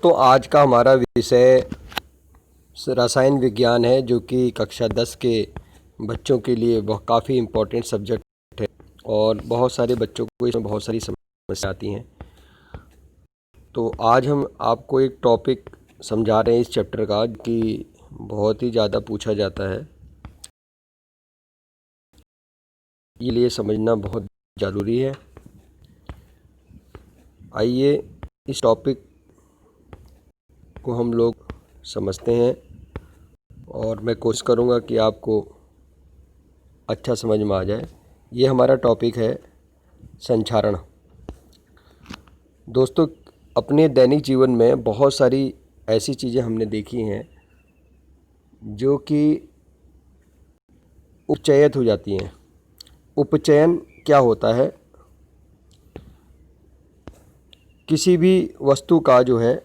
दोस्तों, आज का हमारा विषय रसायन विज्ञान है, जो कि कक्षा 10 के बच्चों के लिए काफ़ी इम्पोर्टेंट सब्जेक्ट है और बहुत सारे बच्चों को इसमें बहुत सारी समस्या आती हैं। तो आज हम आपको एक टॉपिक समझा रहे हैं इस चैप्टर का, कि बहुत ही ज़्यादा पूछा जाता है। ये लिए समझना बहुत ज़रूरी है। आइए इस टॉपिक को हम लोग समझते हैं और मैं कोशिश करूंगा कि आपको अच्छा समझ में आ जाए। ये हमारा टॉपिक है संक्षारण। दोस्तों, अपने दैनिक जीवन में बहुत सारी ऐसी चीज़ें हमने देखी हैं जो कि उपचयित हो जाती हैं। उपचयन क्या होता है? किसी भी वस्तु का जो है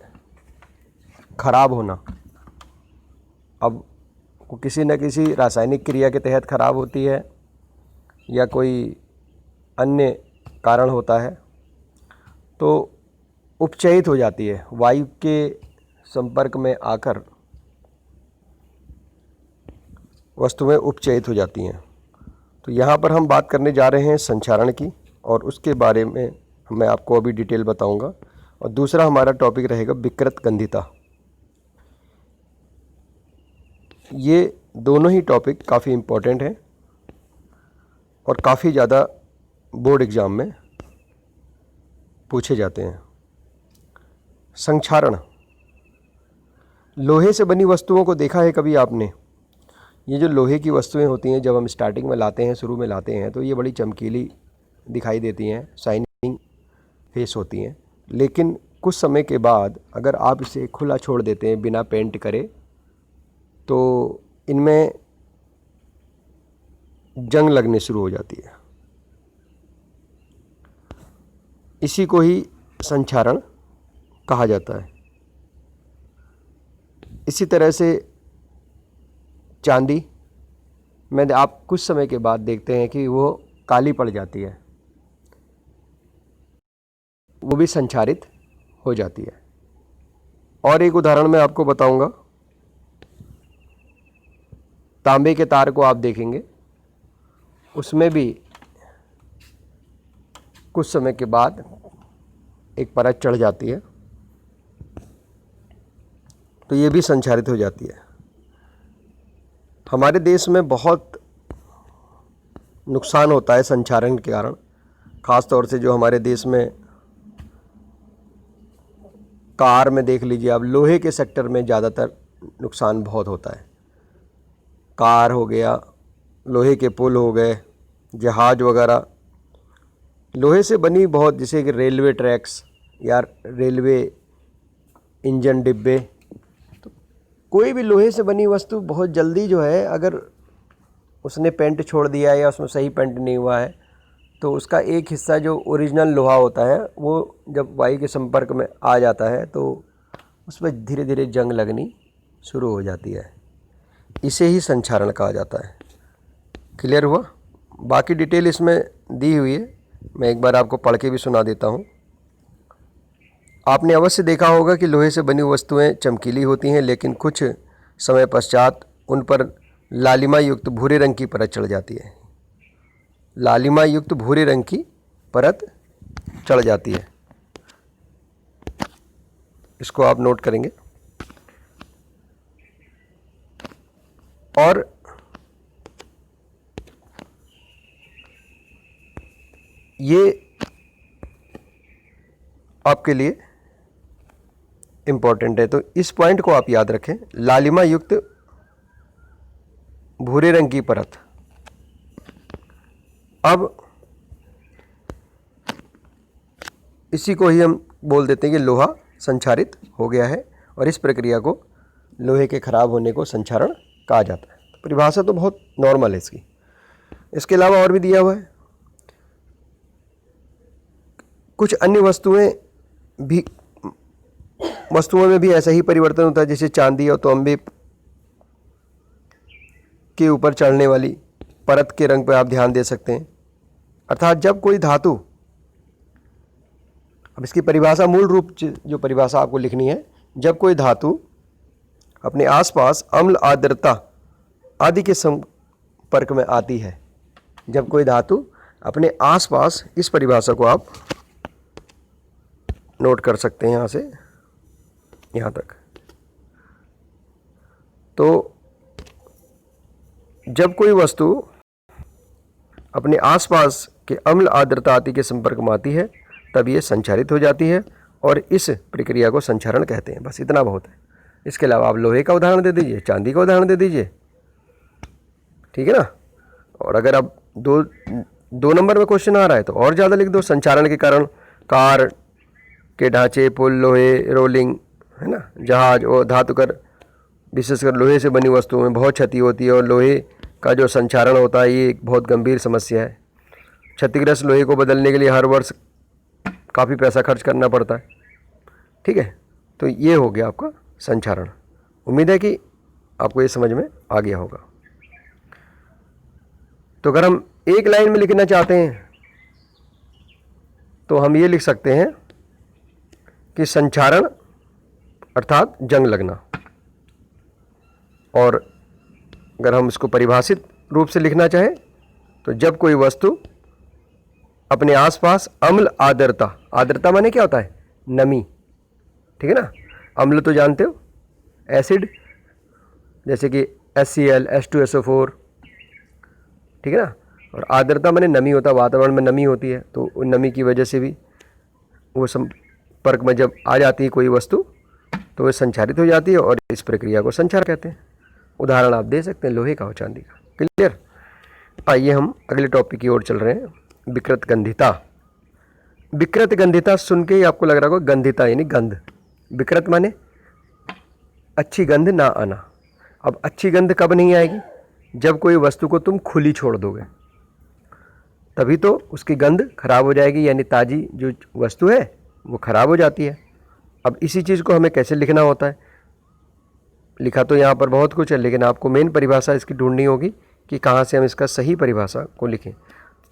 खराब होना। अब वो किसी न किसी रासायनिक क्रिया के तहत खराब होती है या कोई अन्य कारण होता है, तो उपचयित हो जाती है, वायु के संपर्क में आकर वस्तुएं उपचयित हो जाती हैं। तो यहाँ पर हम बात करने जा रहे हैं संक्षारण की, और उसके बारे में मैं आपको अभी डिटेल बताऊंगा। और दूसरा हमारा टॉपिक रहेगा विकृत गंधिता। ये दोनों ही टॉपिक काफ़ी इम्पोर्टेंट हैं और काफ़ी ज़्यादा बोर्ड एग्ज़ाम में पूछे जाते हैं। संक्षारण, लोहे से बनी वस्तुओं को देखा है कभी आपने? ये जो लोहे की वस्तुएं होती हैं, जब हम स्टार्टिंग में लाते हैं, शुरू में लाते हैं, तो ये बड़ी चमकीली दिखाई देती हैं, शाइनिंग फेस होती हैं। लेकिन कुछ समय के बाद अगर आप इसे खुला छोड़ देते हैं बिना पेंट करे, तो इनमें जंग लगने शुरू हो जाती है। इसी को ही संक्षारण कहा जाता है। इसी तरह से चांदी में आप कुछ समय के बाद देखते हैं कि वो काली पड़ जाती है, वो भी संक्षारित हो जाती है। और एक उदाहरण मैं आपको बताऊंगा। तांबे के तार को आप देखेंगे, उसमें भी कुछ समय के बाद एक परत चढ़ जाती है, तो ये भी संक्षारित हो जाती है। हमारे देश में बहुत नुकसान होता है संक्षारण के कारण। ख़ास तौर से जो हमारे देश में कार में देख लीजिए आप, लोहे के सेक्टर में ज़्यादातर नुकसान बहुत होता है। कार हो गया, लोहे के पुल हो गए, जहाज़ वगैरह, लोहे से बनी बहुत, जैसे कि रेलवे ट्रैक्स या रेलवे इंजन डिब्बे, तो कोई भी लोहे से बनी वस्तु बहुत जल्दी जो है, अगर उसने पेंट छोड़ दिया या उसमें सही पेंट नहीं हुआ है, तो उसका एक हिस्सा जो ओरिजिनल लोहा होता है, वो जब वायु के संपर्क में आ जाता है तो उस पर धीरे धीरे जंग लगनी शुरू हो जाती है। इसे ही संक्षारण कहा जाता है। क्लियर हुआ? बाकी डिटेल इसमें दी हुई है, मैं एक बार आपको पढ़ के भी सुना देता हूँ। आपने अवश्य देखा होगा कि लोहे से बनी वस्तुएं चमकीली होती हैं, लेकिन कुछ समय पश्चात उन पर लालिमा युक्त भूरे रंग की परत चढ़ जाती है। लालिमा युक्त भूरे रंग की परत चढ़ जाती है। इसको आप नोट करेंगे। और ये आपके लिए इम्पोर्टेंट है, तो इस पॉइंट को आप याद रखें। लालिमा युक्त भूरे रंग की परत। अब इसी को ही हम बोल देते हैं कि लोहा संक्षारित हो गया है, और इस प्रक्रिया को, लोहे के खराब होने को संक्षारण कहा जाता है। तो परिभाषा तो बहुत नॉर्मल है इसकी। इसके अलावा और भी दिया हुआ है। कुछ अन्य वस्तुओं में भी ऐसा ही परिवर्तन होता है, जैसे चांदी और तांबे के ऊपर चढ़ने वाली परत के रंग पर आप ध्यान दे सकते हैं। अर्थात जब कोई धातु, अब इसकी परिभाषा मूल रूप जो परिभाषा आपको लिखनी है जब कोई धातु अपने आसपास अम्ल आर्द्रता आदि के संपर्क में आती है। जब कोई धातु अपने आसपास, इस परिभाषा को आप नोट कर सकते हैं यहाँ से यहाँ तक। तो जब कोई वस्तु अपने आसपास के अम्ल आर्द्रता आदि के संपर्क में आती है तब ये संक्षारित हो जाती है और इस प्रक्रिया को संक्षारण कहते हैं। बस इतना बहुत है। इसके अलावा आप लोहे का उदाहरण दे दीजिए, चांदी का उदाहरण दे दीजिए, ठीक है ना। और अगर आप दो नंबर में क्वेश्चन आ रहा है तो और ज़्यादा लिख दो। संक्षारण के कारण कार के ढांचे, पुल, लोहे, रोलिंग, है ना, जहाज और धातुकर, विशेषकर लोहे से बनी वस्तुओं में बहुत क्षति होती है और लोहे का जो संक्षारण होता है ये एक बहुत गंभीर समस्या है। क्षतिग्रस्त लोहे को बदलने के लिए हर वर्ष काफ़ी पैसा खर्च करना पड़ता है, ठीक है। तो ये हो गया आपका संक्षारण। उम्मीद है कि आपको ये समझ में आ गया होगा। तो अगर हम एक लाइन में लिखना चाहते हैं तो हम ये लिख सकते हैं कि संक्षारण अर्थात जंग लगना। और अगर हम इसको परिभाषित रूप से लिखना चाहें तो जब कोई वस्तु अपने आसपास अम्ल आर्द्रता, आर्द्रता माने क्या होता है? नमी, ठीक है ना। अम्ल तो जानते हो, एसिड, जैसे कि HCl, H2SO4, ठीक है ना। और आर्द्रता माने नमी होता है, वातावरण में नमी होती है, तो उन नमी की वजह से भी वो संपर्क में जब आ जाती है कोई वस्तु तो वह संक्षारित हो जाती है और इस प्रक्रिया को संक्षार कहते हैं। उदाहरण आप दे सकते हैं लोहे का और चांदी का। क्लियर? आइए हम अगले टॉपिक की ओर चल रहे हैं, विकृत गंधिता। विकृत गंधिता सुन के ही आपको लग रहा होगा गंधिता यानी गंध। विकृत माने अच्छी गंध ना आना। अब अच्छी गंध कब नहीं आएगी? जब कोई वस्तु को तुम खुली छोड़ दोगे तभी तो उसकी गंध खराब हो जाएगी, यानी ताज़ी जो वस्तु है वो खराब हो जाती है। अब इसी चीज़ को हमें कैसे लिखना होता है? लिखा तो यहाँ पर बहुत कुछ है, लेकिन आपको मेन परिभाषा इसकी ढूंढनी होगी कि कहाँ से हम इसका सही परिभाषा को लिखें।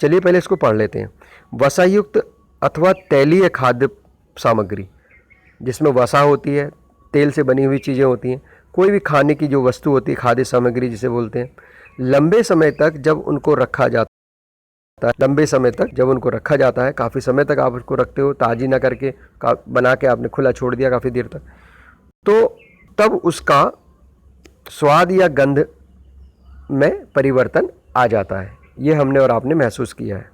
चलिए पहले इसको पढ़ लेते हैं। वसायुक्त अथवा तैलीय खाद्य सामग्री, जिसमें वसा होती है, तेल से बनी हुई चीज़ें होती हैं, कोई भी खाने की जो वस्तु होती है, खाद्य सामग्री जिसे बोलते हैं, लंबे समय तक जब उनको रखा जाता है, लंबे समय तक जब उनको रखा जाता है, काफ़ी समय तक आप उसको रखते हो, ताज़ी ना करके बना के आपने खुला छोड़ दिया काफ़ी देर तक, तो तब उसका स्वाद या गंध में परिवर्तन आ जाता है। ये हमने और आपने महसूस किया है।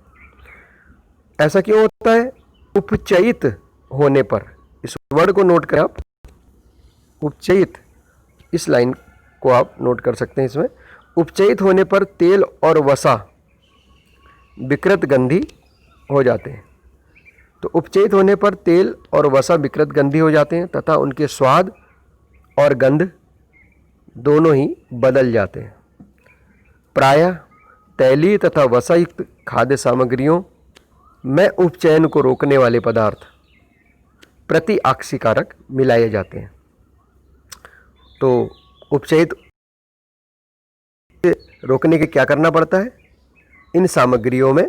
ऐसा क्यों होता है? उपचयित होने पर, इस वर्ड को नोट करें आप, उपचयित, इस लाइन को आप नोट कर सकते हैं। इसमें उपचयित होने पर तेल और वसा विकृत गंधी हो जाते हैं। तो उपचयित होने पर तेल और वसा विकृत गंधी हो जाते हैं तथा उनके स्वाद और गंध दोनों ही बदल जाते हैं। प्रायः तैलीय तथा वसायुक्त खाद्य सामग्रियों में उपचयन को रोकने वाले पदार्थ प्रति आक्सीकारक मिलाए जाते हैं। तो उपचयित रोकने के क्या करना पड़ता है? इन सामग्रियों में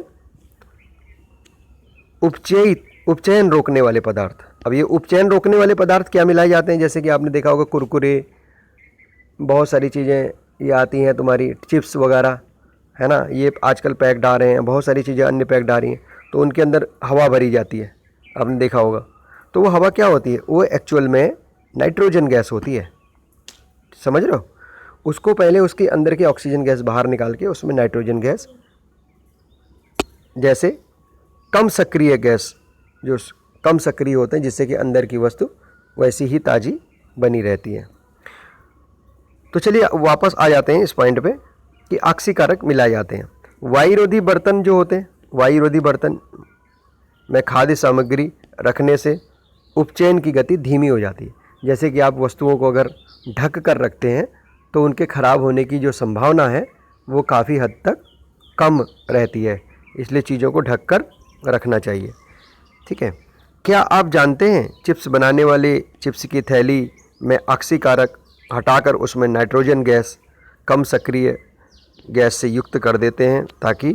उपचयन रोकने वाले पदार्थ। अब ये उपचयन रोकने वाले पदार्थ क्या मिलाए जाते हैं? जैसे कि आपने देखा होगा कुरकुरे, बहुत सारी चीज़ें ये आती हैं तुम्हारी, चिप्स वगैरह, है ना, ये आजकल पैक्ड आ रहे हैं, बहुत सारी चीज़ें अन्य पैक्ड आ रही हैं, तो उनके अंदर हवा भरी जाती है, आपने देखा होगा। तो वो हवा क्या होती है? वो एक्चुअल में नाइट्रोजन गैस होती है, समझ रहे हो? उसको पहले उसके अंदर की ऑक्सीजन गैस बाहर निकाल के उसमें नाइट्रोजन गैस, जैसे कम सक्रिय गैस, जो कम सक्रिय होते हैं जिससे कि अंदर की वस्तु वैसी ही ताज़ी बनी रहती है। तो चलिए वापस आ जाते हैं इस पॉइंट पे कि आक्सीकारक मिलाए जाते हैं। वायुरोधी बर्तन जो होते हैं, वायुरोधी बर्तन में खाद्य सामग्री रखने से उपचयन की गति धीमी हो जाती है। जैसे कि आप वस्तुओं को अगर ढक कर रखते हैं तो उनके ख़राब होने की जो संभावना है वो काफ़ी हद तक कम रहती है, इसलिए चीज़ों को ढक कर रखना चाहिए, ठीक है। क्या आप जानते हैं चिप्स बनाने वाले चिप्स की थैली में आक्सीकारक हटाकर उसमें नाइट्रोजन गैस कम सक्रिय गैस से युक्त कर देते हैं ताकि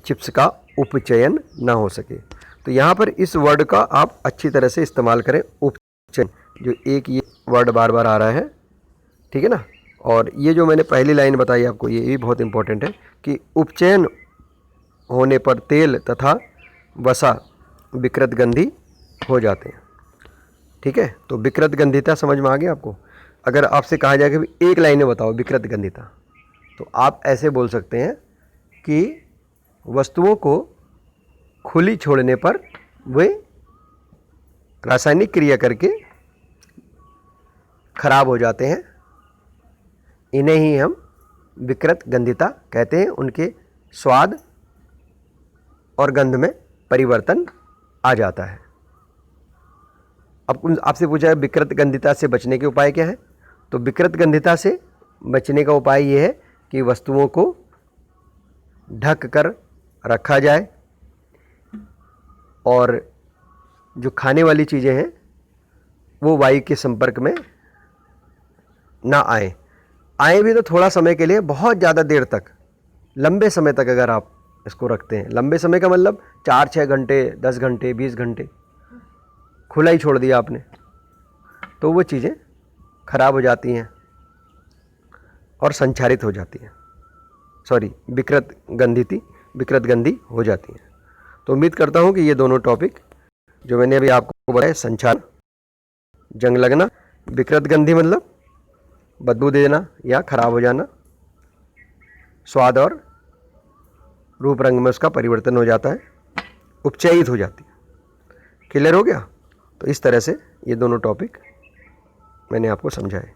चिप्स का उपचयन ना हो सके। तो यहाँ पर इस वर्ड का आप अच्छी तरह से इस्तेमाल करें, उपचयन, जो एक ये वर्ड बार बार आ रहा है, ठीक है ना। और ये जो मैंने पहली लाइन बताई आपको, ये भी बहुत इंपॉर्टेंट है कि उपचयन होने पर तेल तथा वसा विकृत गंधी हो जाते हैं, ठीक है। तो विकृत गंधिता समझ में आ गया आपको। अगर आपसे कहा जाए कि भी एक लाइन में बताओ विकृत गंधिता, तो आप ऐसे बोल सकते हैं कि वस्तुओं को खुली छोड़ने पर वे रासायनिक क्रिया करके खराब हो जाते हैं, इन्हें ही हम विकृत गंधिता कहते हैं। उनके स्वाद और गंध में परिवर्तन आ जाता है। अब आपसे पूछा है विकृत गंधिता से बचने के उपाय क्या है, तो विकृत गंधिता से बचने का उपाय ये है कि वस्तुओं को ढक कर रखा जाए और जो खाने वाली चीज़ें हैं वो वायु के संपर्क में ना आए भी तो थोड़ा समय के लिए, बहुत ज़्यादा देर तक, लंबे समय तक अगर आप इसको रखते हैं, लंबे समय का मतलब 4-6 घंटे, 10 घंटे, 20 घंटे खुला ही छोड़ दिया आपने, तो वो चीज़ें खराब हो जाती हैं और संचारित हो जाती हैं, विकृत गंधी हो जाती हैं। तो उम्मीद करता हूँ कि ये दोनों टॉपिक जो मैंने अभी आपको बताया, संचार, जंग लगना, विकृत गंधी मतलब बदबू दे देना या खराब हो जाना, स्वाद और रूप रंग में उसका परिवर्तन हो जाता है, उपचयित हो जाती है। क्लियर हो गया। तो इस तरह से ये दोनों टॉपिक मैंने आपको समझाए।